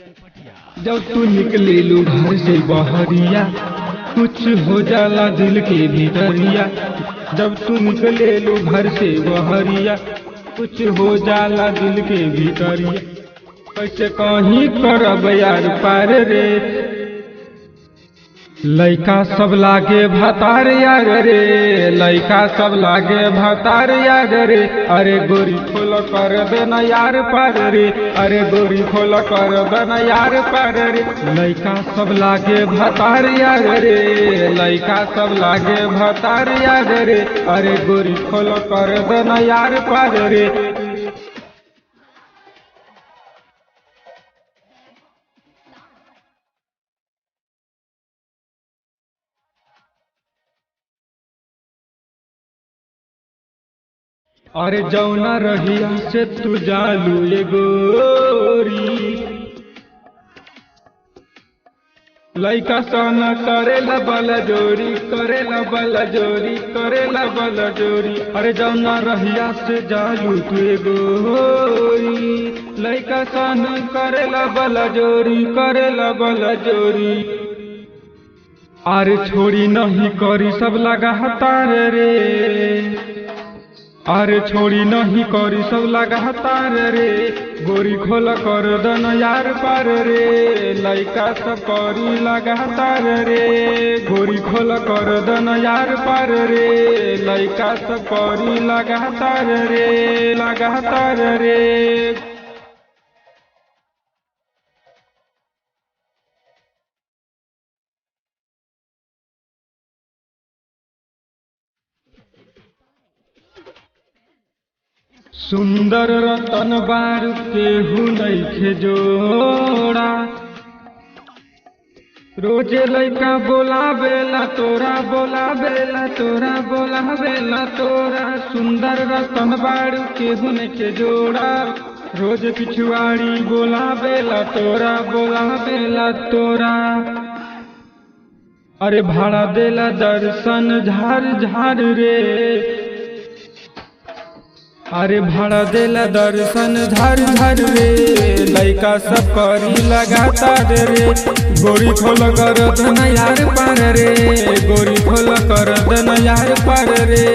जब तू निकले लू घर से बहरिया कुछ हो जाला दिल के भीतरिया। जब तू निकले लू घर से बहरिया कुछ हो जाला दिल के भीतरिया। कैसे कहीं करब यार पार रे, लइका सब लागे भतार यार रे, लइका सब लागे भतार यार रे। अरे गोरी खोल कर देना यार पार रे, अरे गोरी खोल कर देना यार पार रे। लइका सब लागे भतार यार रे, लइका सब लागे भतार यार रे। अरे गोरी खोल कर देना यार पार रे। अरे जौना रहिया से तू जालू ये गोरी, लइका सोना करेला बल जोरी, करेला बल जोरी, करेला बल जोरी। अरे जौना रहिया से जालू तू ये गोरी, लइका सोना करेला बल जोरी, करेला बल जोरी। अरे छोड़ी नहीं करी सब लगा तार रे, अरे छोड़ी नहीं करी सब लगा तार रे। गोरी खोल कर दन यार पार रे, लइका सब करी लगा तार रे। गोरी खोल कर दन यार पार रे, लइका सब करी लगा तार रे, लगा तार रे। सुंदर रतन बारू केहू नइखे जोड़ा, रोजे लइका बोलावेला तोरा, बोलावेला तोरा, बोलावेला तोरा। सुंदर रतन बारू केहू नइखे जोड़ा, रोज पिछुआड़ी बोलावेला तोरा, बोलावेला तोरा। अरे भाड़ा देला दर्शन झार झार रे, अरे भाड़ा देला दर्शन झर झर रे। लइका सब करी लगातार रे, गोरी खोल कर दन यार पार रे, गोरी खोल कर दन यार पार रे।